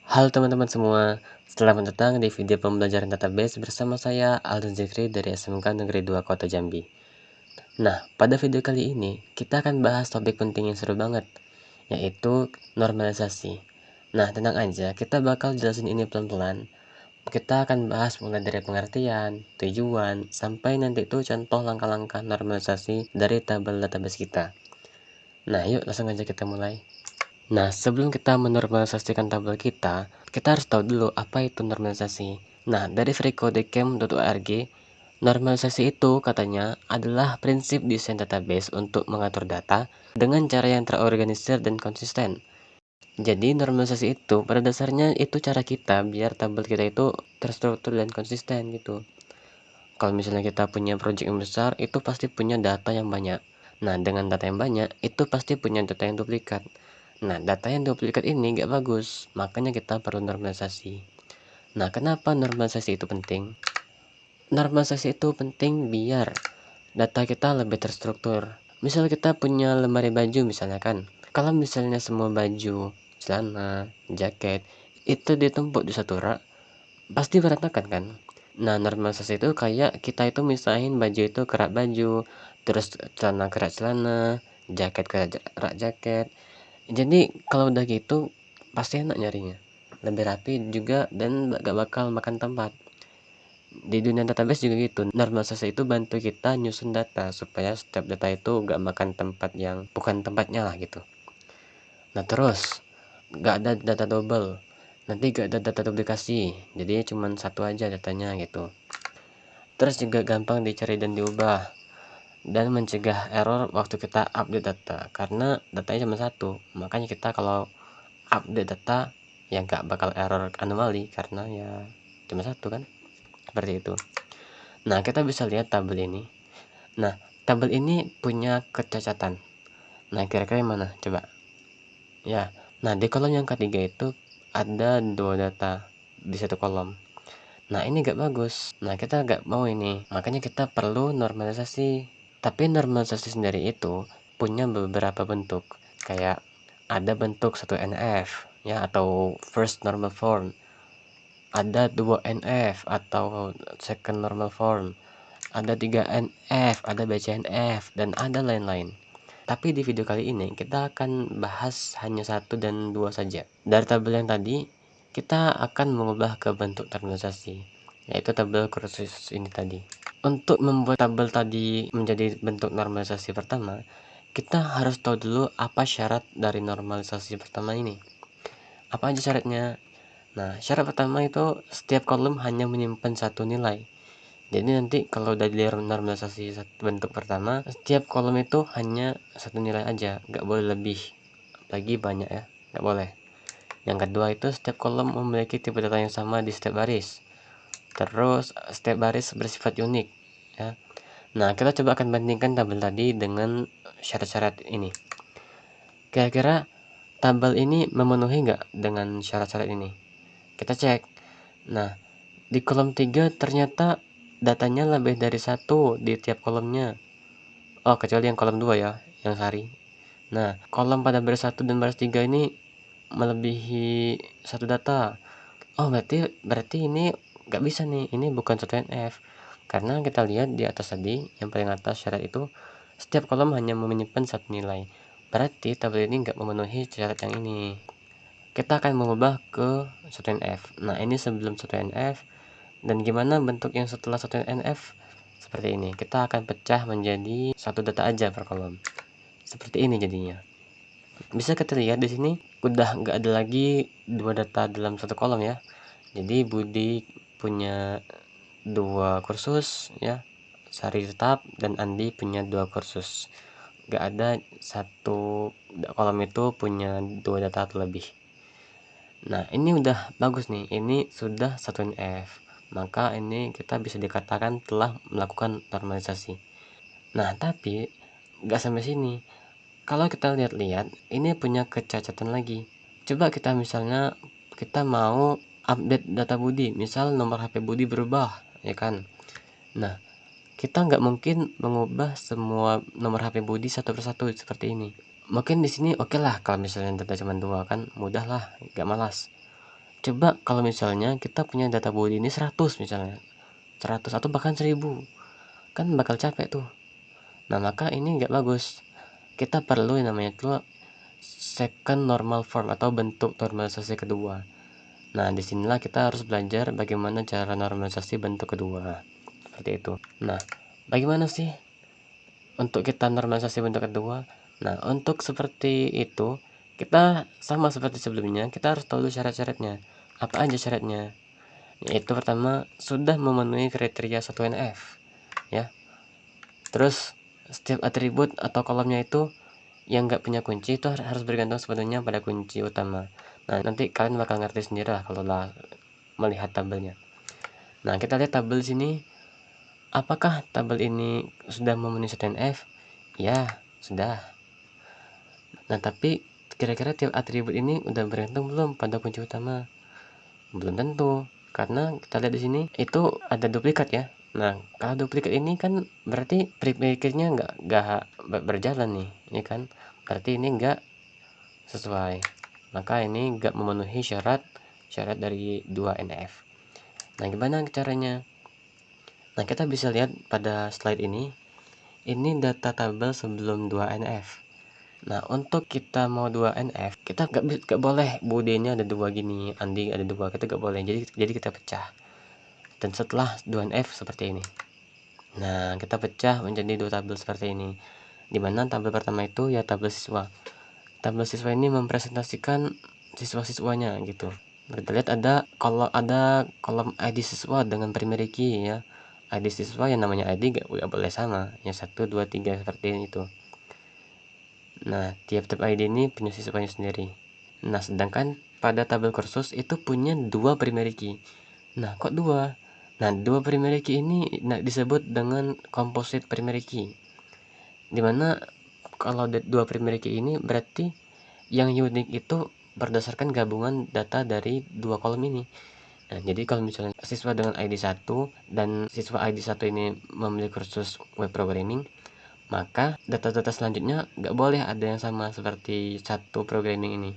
Halo teman-teman semua, selamat datang di video pembelajaran database bersama saya Alden Zikri dari SMK Negeri 2 Kota Jambi. Nah, pada video kali ini kita akan bahas topik penting yang seru banget, yaitu normalisasi. Nah, tenang aja, kita bakal jelasin ini pelan-pelan. Kita akan bahas mulai dari pengertian, tujuan, sampai nanti itu contoh langkah-langkah normalisasi dari tabel database kita. Nah, yuk langsung aja kita mulai. Nah, sebelum kita menormalisasikan tabel kita harus tahu dulu apa itu normalisasi. Nah, dari freecodecamp.org, normalisasi itu katanya adalah prinsip desain database untuk mengatur data dengan cara yang terorganisir dan konsisten. Jadi, normalisasi itu pada dasarnya itu cara kita biar tabel kita itu terstruktur dan konsisten gitu. Kalau misalnya kita punya project yang besar, itu pasti punya data yang banyak. Nah, dengan data yang banyak, itu pasti punya data yang duplikat. Nah, data yang duplikat ini nggak bagus, makanya kita perlu normalisasi. Nah, kenapa normalisasi itu penting? Normalisasi itu penting biar data kita lebih terstruktur. Misal kita punya lemari baju misalnya kan. Kalau misalnya semua baju, celana, jaket, itu ditumpuk di satu rak, pasti berantakan kan? Nah, normalisasi itu kayak kita itu misahin baju itu ke rak baju, terus celana ke rak celana, jaket ke rak jaket. Jadi kalau udah gitu pasti enak nyarinya, lebih rapi juga dan gak bakal makan tempat. Di dunia database juga gitu, normalisasi itu bantu kita nyusun data supaya setiap data itu gak makan tempat yang bukan tempatnya lah gitu. Nah, terus gak ada data double, nanti gak ada data duplikasi, jadi cuma satu aja datanya gitu. Terus juga gampang dicari dan diubah, dan mencegah error waktu kita update data karena datanya cuma satu. Makanya kita kalau update data yang gak bakal error anomali karena ya cuma satu kan, seperti itu. Nah, kita bisa lihat tabel ini. Nah, tabel ini punya kecacatan. Nah, kira-kira yang mana coba ya? Nah, di kolom yang ketiga itu ada dua data di satu kolom. Nah, ini gak bagus. Nah, kita gak mau ini, makanya kita perlu normalisasi. Tapi normalisasi sendiri itu punya beberapa bentuk, kayak ada bentuk 1NF ya, atau first normal form, ada 2NF atau second normal form, ada 3NF, ada BCNF, dan ada lain-lain. Tapi di video kali ini kita akan bahas hanya satu dan dua saja. Dari tabel yang tadi kita akan mengubah ke bentuk normalisasi, yaitu tabel kursus ini tadi. Untuk membuat tabel tadi menjadi bentuk normalisasi pertama, kita harus tahu dulu apa syarat dari normalisasi pertama ini. Apa aja syaratnya? Nah, syarat pertama itu setiap kolom hanya menyimpan satu nilai. Jadi nanti kalau udah di normalisasi bentuk pertama, setiap kolom itu hanya satu nilai aja, nggak boleh lebih, lagi banyak ya, nggak boleh. Yang kedua itu setiap kolom memiliki tipe data yang sama di setiap baris. Terus setiap baris bersifat unik ya. Nah, kita coba akan bandingkan tabel tadi dengan syarat-syarat ini. Kira-kira tabel ini memenuhi nggak dengan syarat-syarat ini? Kita cek. Nah, di kolom 3 ternyata datanya lebih dari satu di tiap kolomnya. Oh, kecuali yang kolom 2 ya, yang sehari. Nah, kolom pada baris 1 dan baris 3 ini melebihi satu data. Oh, berarti ini nggak bisa nih, ini bukan 1NF. Karena kita lihat di atas tadi, yang paling atas syarat itu setiap kolom hanya menyimpan satu nilai. Berarti tabel ini nggak memenuhi syarat yang ini. Kita akan mengubah ke 1NF. Nah, ini sebelum 1NF. Dan gimana bentuk yang setelah 1NF? Seperti ini. Kita akan pecah menjadi satu data aja per kolom. Seperti ini jadinya. Bisa kita lihat di sini udah nggak ada lagi dua data dalam satu kolom ya. Jadi Budi punya dua kursus ya, Sari tetap, dan Andi punya dua kursus. Nggak ada satu kolom itu punya dua data atau lebih. Nah, ini udah bagus nih, ini sudah 1NF, maka ini kita bisa dikatakan telah melakukan normalisasi. Nah, tapi nggak sampai sini. Kalau kita lihat-lihat, ini punya kecacatan lagi. Coba kita misalnya kita mau update data Budi, misal nomor HP Budi berubah ya kan. Nah, kita nggak mungkin mengubah semua nomor HP Budi satu persatu seperti ini. Mungkin di sini oke lah kalau misalnya data cuma dua kan, mudah lah, nggak malas. Coba kalau misalnya kita punya data body ini 100 misalnya, 100 atau bahkan 1000, kan bakal capek tuh. Nah, maka ini nggak bagus. Kita perlu yang namanya itu second normal form atau bentuk normalisasi kedua. Nah, disinilah kita harus belajar bagaimana cara normalisasi bentuk kedua. Seperti itu. Nah, bagaimana sih untuk kita normalisasi bentuk kedua? Nah, untuk seperti itu, kita sama seperti sebelumnya, kita harus tahu syarat-syaratnya. Apa aja syaratnya? Yaitu pertama, sudah memenuhi kriteria 1NF, ya. Terus, setiap atribut atau kolomnya itu yang nggak punya kunci itu harus bergantung sepenuhnya pada kunci utama. Nah, nanti kalian bakal ngerti sendiri lah kalau lah melihat tabelnya. Nah, kita lihat tabel sini. Apakah tabel ini sudah memenuhi 1NF? Ya, sudah. Nah, tapi kira-kira tiap atribut ini udah bergantung belum pada kunci utama? Belum tentu, karena kita lihat di sini itu ada duplikat ya. Nah, kalau duplikat ini kan berarti predicatenya nggak berjalan nih, ya kan? Berarti ini nggak sesuai. Maka ini nggak memenuhi syarat dari 2NF. Nah, gimana caranya? Nah, kita bisa lihat pada slide ini data tabel sebelum 2NF. Nah, untuk kita mau 2NF, kita nggak boleh budenya ada dua gini, Andi ada dua, kita nggak boleh. Jadi kita pecah. Dan setelah 2NF seperti ini. Nah, kita pecah menjadi dua tabel seperti ini. Dimana tabel pertama itu ya tabel siswa. Tabel siswa ini mempresentasikan siswa-siswanya gitu. Kita lihat kalau ada kolom ID siswa dengan primary key ya. ID siswa yang namanya ID nggak boleh sama, yang 1, 2, 3 seperti itu. Nah, tiap-tiap ID ini punya siswanya sendiri. Nah, sedangkan pada tabel kursus itu punya dua primary key. Nah, kok dua? Nah, dua primary key ini disebut dengan composite primary key. Dimana kalau dua primary key ini berarti yang unik itu berdasarkan gabungan data dari dua kolom ini. Nah, jadi kalau misalnya siswa dengan ID 1 dan siswa ID 1 ini memiliki kursus web programming, maka data-data selanjutnya nggak boleh ada yang sama seperti satu programming ini.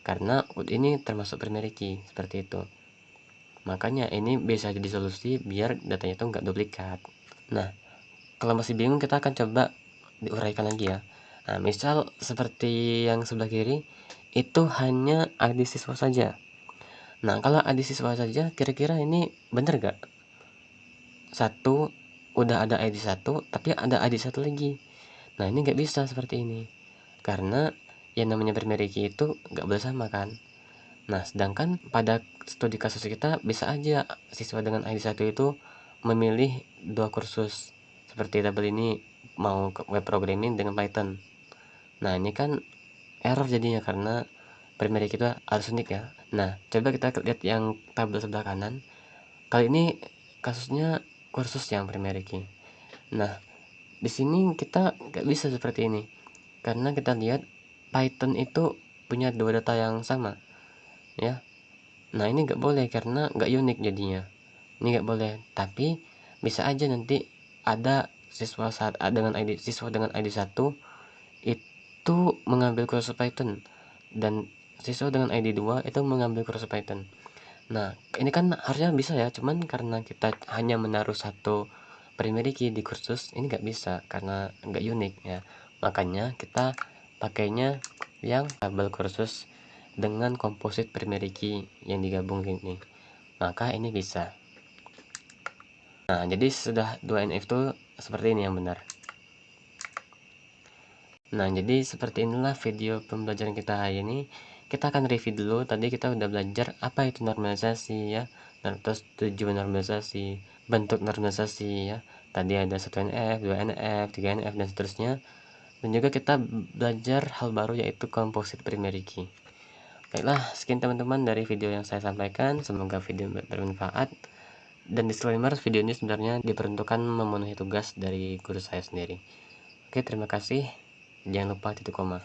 Karena ini termasuk primary key, seperti itu. Makanya ini bisa jadi solusi biar datanya itu nggak duplikat. Nah, kalau masih bingung kita akan coba diuraikan lagi ya. Nah, misal seperti yang sebelah kiri itu hanya ID siswa saja. Nah, kalau ID siswa saja kira-kira ini bener gak? Satu udah ada ID 1 tapi ada ID 1 lagi. Nah, ini nggak bisa seperti ini. Karena yang namanya primary key itu nggak boleh sama kan. Nah, sedangkan pada studi kasus kita bisa aja siswa dengan ID 1 itu memilih dua kursus. Seperti tabel ini mau ke web programming dengan Python. Nah, ini kan error jadinya karena primary kita harus unik ya. Nah, coba kita lihat yang tabel sebelah kanan. Kali ini kasusnya kursus yang primary key. Nah, di sini kita nggak bisa seperti ini karena kita lihat Python itu punya dua data yang sama ya. Nah, ini nggak boleh karena nggak unik jadinya. Ini nggak boleh. Tapi bisa aja nanti ada siswa dengan ID 1 itu mengambil kursus Python dan siswa dengan ID 2 itu mengambil kursus Python. Nah, ini kan harusnya bisa ya, cuman karena kita hanya menaruh satu primary key di kursus, ini nggak bisa karena nggak unik ya. Makanya kita pakainya yang tabel kursus dengan composite primary key yang digabung ini. Maka ini bisa. Nah, jadi sudah 2NF itu seperti ini yang benar. Nah, jadi seperti inilah video pembelajaran kita hari ini. Kita akan review dulu. Tadi kita udah belajar apa itu normalisasi ya. Nah, terus tujuan normalisasi, bentuk normalisasi ya. Tadi ada 1NF, 2NF, 3NF dan seterusnya. Dan juga kita belajar hal baru yaitu composite primary key. Baiklah, sekian teman-teman dari video yang saya sampaikan. Semoga video bermanfaat. Dan disclaimer, video ini sebenarnya diperuntukkan memenuhi tugas dari guru saya sendiri. Oke, terima kasih. Jangan lupa titik koma.